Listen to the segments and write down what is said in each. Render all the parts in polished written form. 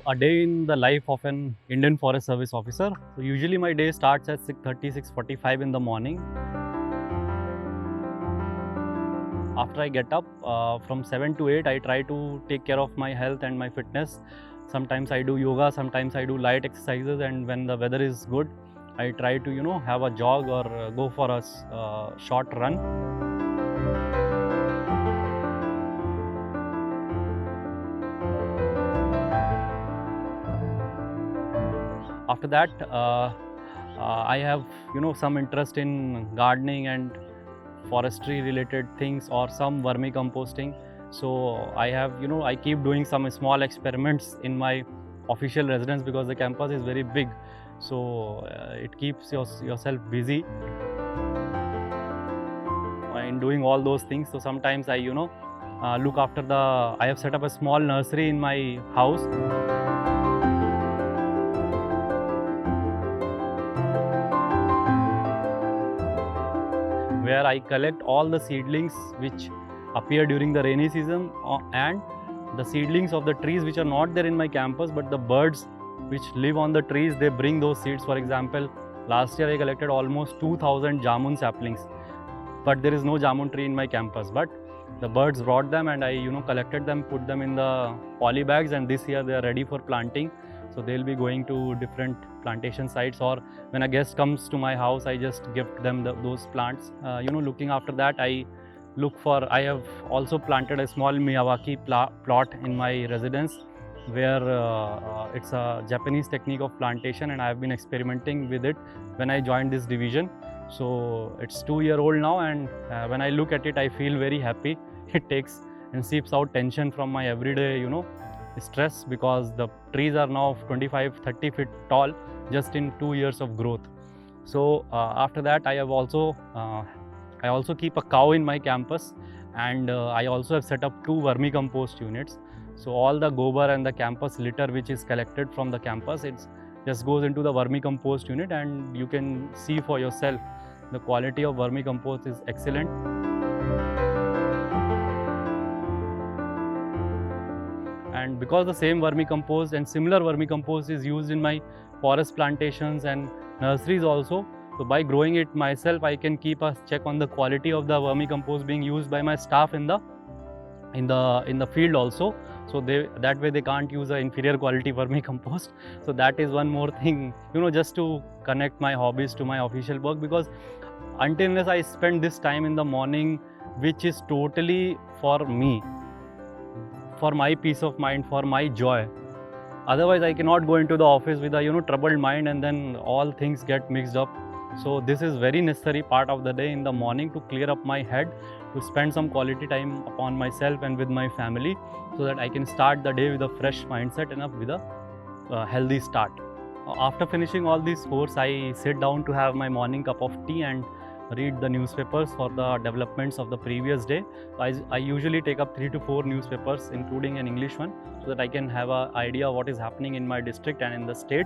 A day in the life of an Indian Forest Service officer. So usually my day starts at 6:30, 6:45 in the morning. After I get up, from 7 to 8, I try to take care of my health and my fitness. Sometimes I do yoga, sometimes I do light exercises, and when the weather is good, I try to have a jog or go for a short run. After that, I have some interest in gardening and forestry related things or some vermicomposting. So I have I keep doing some small experiments in my official residence because the campus is very big. So it keeps yourself busy in doing all those things. So sometimes I look after I have set up a small nursery in my house. Where I collect all the seedlings which appear during the rainy season and the seedlings of the trees which are not there in my campus, but the birds which live on the trees, they bring those seeds. For example, last year I collected almost 2000 jamun saplings, but there is no jamun tree in my campus, but the birds brought them and I collected them, put them in the poly bags, and this year they are ready for planting. So they'll be going to different plantation sites, or when a guest comes to my house, I just gift them those plants. Looking after that, I have also planted a small Miyawaki plot in my residence, where it's a Japanese technique of plantation, and I have been experimenting with it when I joined this division. So it's 2-year-old now, and when I look at it, I feel very happy. It takes and seeps out tension from my everyday stress, because the trees are now 25-30 feet tall just in 2 years of growth. So after that, I also keep a cow in my campus, and I also have set up 2 vermicompost units. So all the gobar and the campus litter which is collected from the campus, it just goes into the vermicompost unit, and you can see for yourself the quality of vermicompost is excellent. And because the same vermicompost and similar vermicompost is used in my forest plantations and nurseries also, so by growing it myself, I can keep a check on the quality of the vermicompost being used by my staff in the field also. So that way they can't use an inferior quality vermicompost. So that is one more thing, just to connect my hobbies to my official work, because until unless I spend this time in the morning, which is totally for me, for my peace of mind, for my joy. Otherwise, I cannot go into the office with a troubled mind, and then all things get mixed up. So this is very necessary part of the day in the morning to clear up my head, to spend some quality time upon myself and with my family, so that I can start the day with a fresh mindset and with a healthy start. After finishing all these courses, I sit down to have my morning cup of tea and read the newspapers for the developments of the previous day. I usually take up 3 to 4 newspapers, including an English one, so that I can have an idea what is happening in my district and in the state,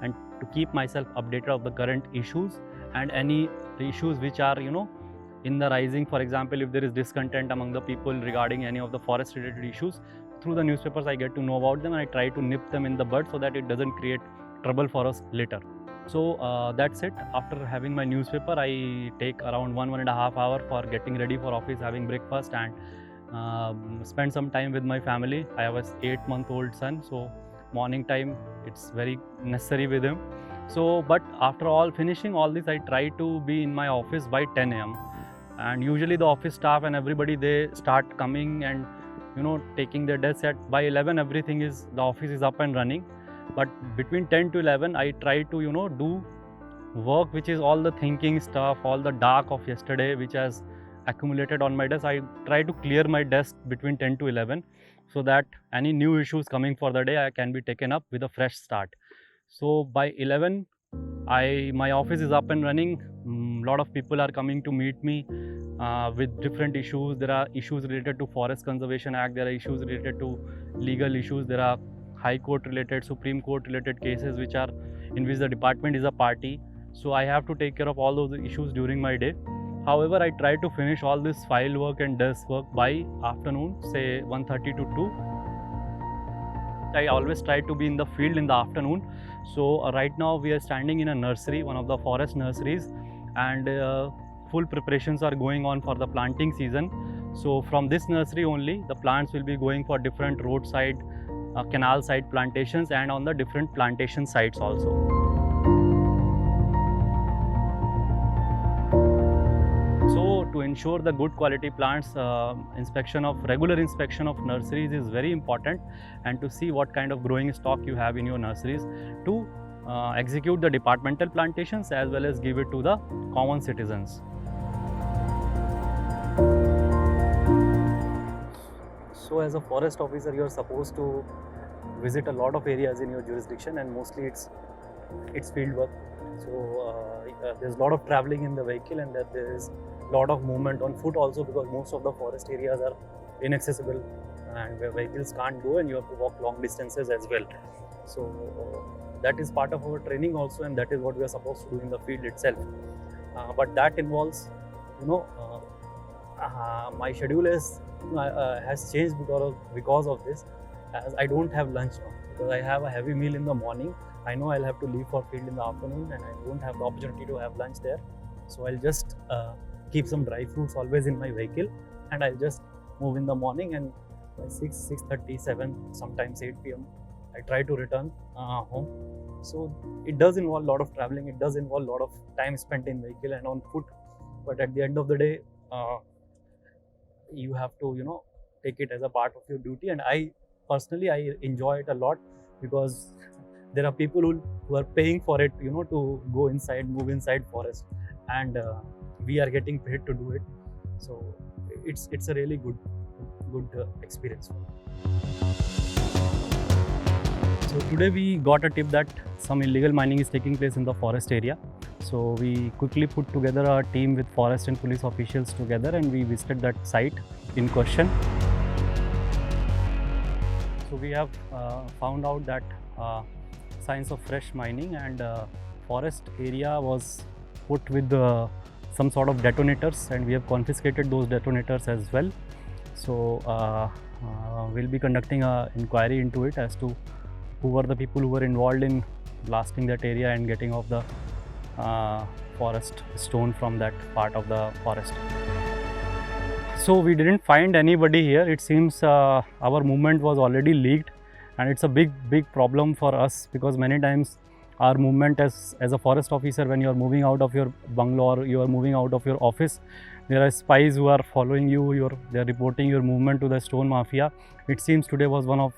and to keep myself updated of the current issues and any issues which are in the rising. For example, if there is discontent among the people regarding any of the forest related issues, through the newspapers I get to know about them, and I try to nip them in the bud so that it doesn't create trouble for us later. So that's it. After having my newspaper, I take around 1.5 hours for getting ready for office, having breakfast, and spend some time with my family. I have an 8-month-old son, so morning time it's very necessary with him. So but after all finishing all this, I try to be in my office by 10 a.m. and usually the office staff and everybody, they start coming and taking their desks at by 11. The office is up and running. But between 10 to 11, I try to do work which is all the thinking stuff, all the dark of yesterday which has accumulated on my desk. I try to clear my desk between 10 to 11, so that any new issues coming for the day I can be taken up with a fresh start. So by 11, my office is up and running. Lot of people are coming to meet me with different issues. There are issues related to Forest Conservation Act, there are issues related to legal issues, there are High Court related, Supreme Court related cases in which the department is a party. So I have to take care of all those issues during my day. However, I try to finish all this file work and desk work by afternoon, say 1:30 to 2. I always try to be in the field in the afternoon. So right now we are standing in a nursery, one of the forest nurseries, and full preparations are going on for the planting season. So from this nursery only, the plants will be going for different roadside, canal side plantations, and on the different plantation sites also. So to ensure the good quality plants, regular inspection of nurseries is very important, and to see what kind of growing stock you have in your nurseries to execute the departmental plantations as well as give it to the common citizens. So as a forest officer, you are supposed to visit a lot of areas in your jurisdiction, and mostly it's field work. So there's a lot of traveling in the vehicle, and that there is a lot of movement on foot also, because most of the forest areas are inaccessible and where vehicles can't go, and you have to walk long distances as well. So that is part of our training also, and that is what we are supposed to do in the field itself. But that involves, my schedule has changed because of this, as I don't have lunch now, because I have a heavy meal in the morning. I know I'll have to leave for field in the afternoon, and I don't have the opportunity to have lunch there. So I'll just keep some dry fruits always in my vehicle, and I'll just move in the morning, and by 6:30, 7, sometimes 8 p.m. I try to return home. So it does involve a lot of traveling. It does involve a lot of time spent in vehicle and on foot. But at the end of the day, you have to, take it as a part of your duty. And I personally, I enjoy it a lot, because there are people who are paying for it, to go inside, move inside forest, and we are getting paid to do it. So it's a really good experience. So today we got a tip that some illegal mining is taking place in the forest area. So we quickly put together a team with forest and police officials together, and we visited that site in question. So we have found out that signs of fresh mining, and forest area was put with some sort of detonators, and we have confiscated those detonators as well. So we'll be conducting an inquiry into it as to who were the people who were involved in blasting that area and getting off the forest stone from that part of the forest. So we didn't find anybody here. It seems our movement was already leaked, and it's a big problem for us, because many times our movement as a forest officer, when you are moving out of your bungalow or you are moving out of your office, there are spies who are following you. They are reporting your movement to the stone mafia. It seems today was one of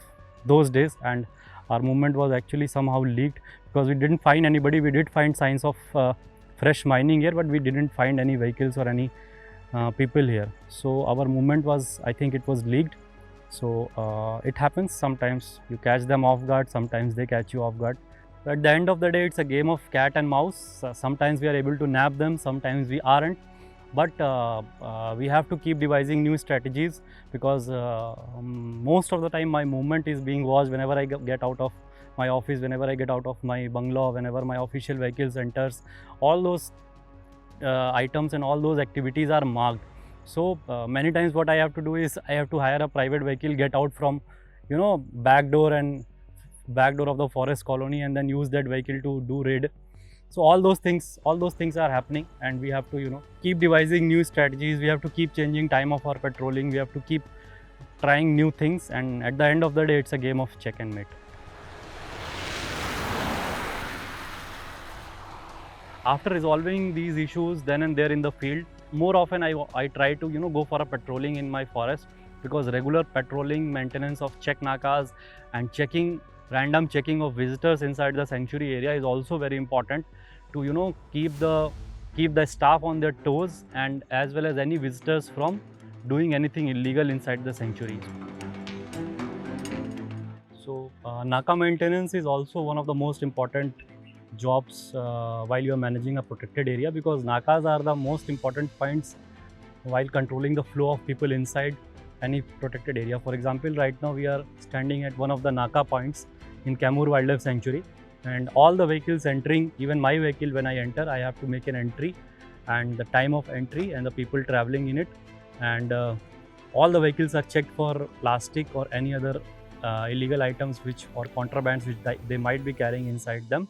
those days, and our movement was actually somehow leaked, because we didn't find anybody. We did find signs of fresh mining here, but we didn't find any vehicles or any people here. So our movement was, I think it was leaked. So it happens sometimes. You catch them off guard, sometimes they catch you off guard. But at the end of the day, it's a game of cat and mouse. Sometimes we are able to nab them, sometimes we aren't. But we have to keep devising new strategies, because most of the time my movement is being watched whenever I get out of my office, whenever I get out of my bungalow, whenever my official vehicles enters. All those items and all those activities are marked. So many times what I have to do is I have to hire a private vehicle, get out from back door of the forest colony, and then use that vehicle to do raid. So all those things are happening, and we have to keep devising new strategies. We have to keep changing time of our patrolling. We have to keep trying new things, and at the end of the day, it's a game of check and mate. After resolving these issues then and there in the field, more often I try to go for a patrolling in my forest, because regular patrolling, maintenance of check nakas, and random checking of visitors inside the sanctuary area is also very important to keep the staff on their toes, and as well as any visitors from doing anything illegal inside the sanctuary. So Naka maintenance is also one of the most important jobs while you are managing a protected area, because Nakas are the most important points while controlling the flow of people inside any protected area. For example, right now we are standing at one of the Naka points in Camur Wildlife Sanctuary, and all the vehicles entering, even my vehicle, when I enter, I have to make an entry, and the time of entry and the people traveling in it, and all the vehicles are checked for plastic or any other illegal items or contrabands which they might be carrying inside them.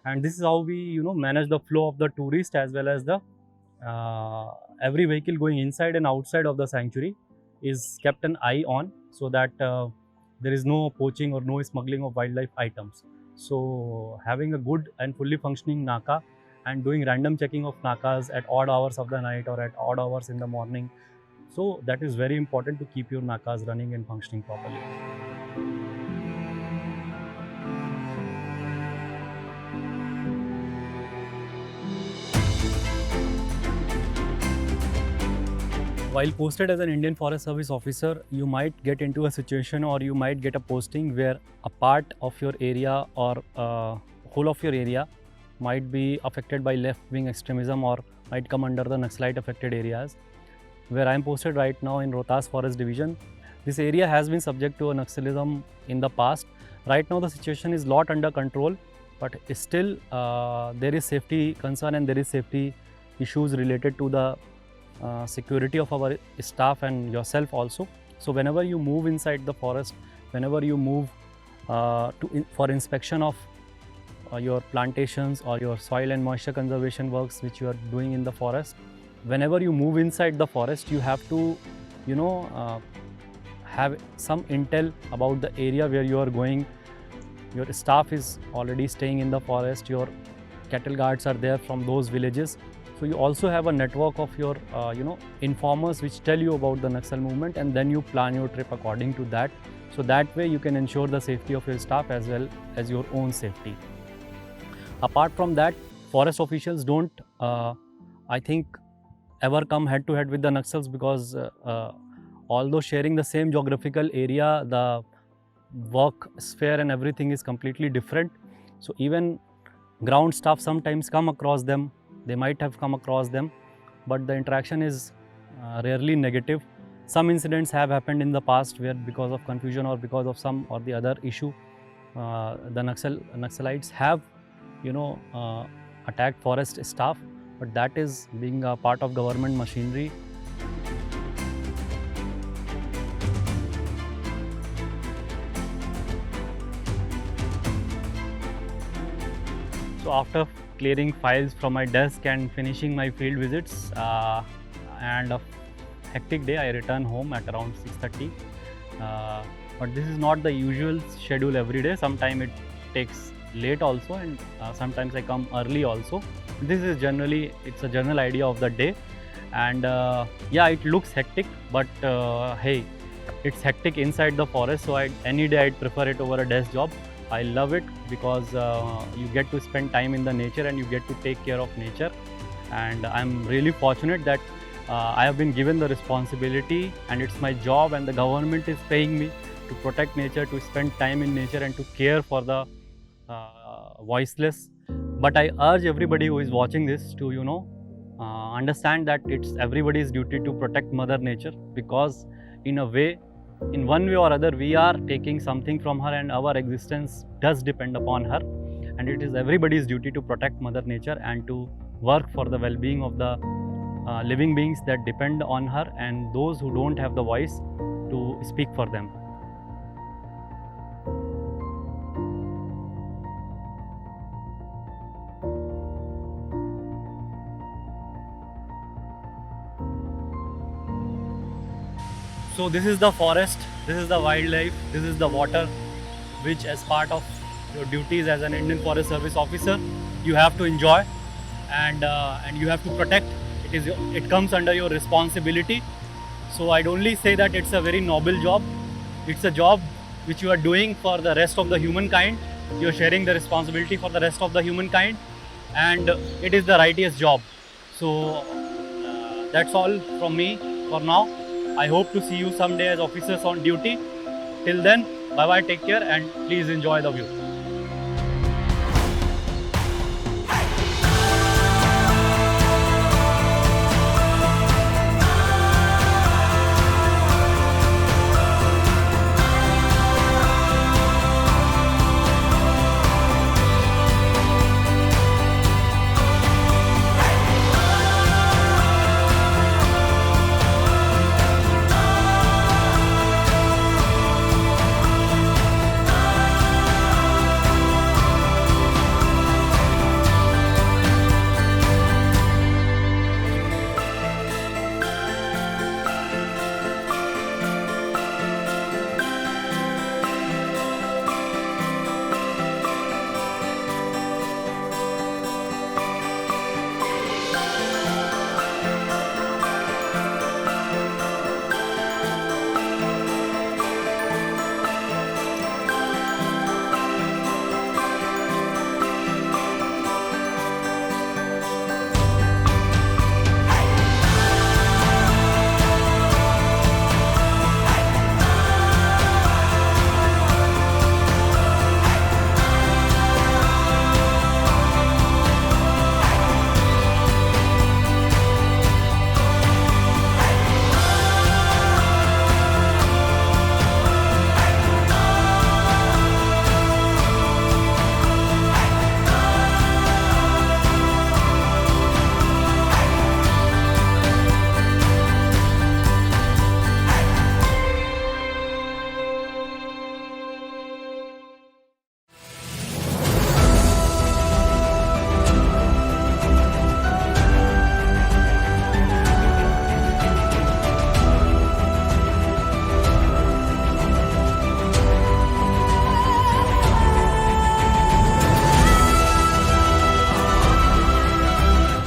And this is how we manage the flow of the tourist, as well as the every vehicle going inside and outside of the sanctuary is kept an eye on, so that there is no poaching or no smuggling of wildlife items. So having a good and fully functioning Naka and doing random checking of Nakas at odd hours of the night or at odd hours in the morning, so that is very important to keep your Nakas running and functioning properly. While posted as an Indian Forest Service officer, you might get into a situation, or you might get a posting where a part of your area or whole of your area might be affected by left-wing extremism or might come under the Naxalite affected areas. Where I am posted right now in Rohtas Forest Division, this area has been subject to a Naxalism in the past. Right now the situation is lot under control, but still there is safety concern and there is safety issues related to the security of our staff and yourself also. So whenever you move inside the forest, whenever you move for inspection of your plantations or your soil and moisture conservation works which you are doing in the forest, whenever you move inside the forest, you have to have some intel about the area where you are going. Your staff is already staying in the forest, your cattle guards are there from those villages. So you also have a network of your informers which tell you about the Naxal movement, and then you plan your trip according to that. So that way you can ensure the safety of your staff as well as your own safety. Apart from that, forest officials don't I think ever come head to head with the Naxals, because although sharing the same geographical area, the work sphere and everything is completely different. So even ground staff sometimes come across them. They might have come across them, but the interaction is rarely negative. Some incidents have happened in the past where, because of confusion or because of some or the other issue, the Naxalites have attacked forest staff, but that is being a part of government machinery. So after clearing files from my desk and finishing my field visits and a hectic day, I return home at around 6:30. But this is not the usual schedule every day. Sometimes it takes late also, and sometimes I come early also. This is it's a general idea of the day, and yeah, it looks hectic, but hey, it's hectic inside the forest, so any day I'd prefer it over a desk job. I love it because you get to spend time in the nature and you get to take care of nature, and I'm really fortunate that I have been given the responsibility, and it's my job, and the government is paying me to protect nature, to spend time in nature and to care for the voiceless. But I urge everybody who is watching this to understand that it's everybody's duty to protect Mother Nature, because in a way, in one way or other, we are taking something from her, and our existence does depend upon her, and it is everybody's duty to protect Mother Nature and to work for the well-being of the living beings that depend on her, and those who don't have the voice to speak for them. So this is the forest, this is the wildlife, this is the water, which as part of your duties as an Indian Forest Service officer, you have to enjoy and you have to protect. It comes under your responsibility. So I'd only say that it's a very noble job. It's a job which you are doing for the rest of the humankind. You're sharing the responsibility for the rest of the humankind, and it is the righteous job. So that's all from me for now. I hope to see you someday as officers on duty. Till then, bye bye, take care, and please enjoy the view.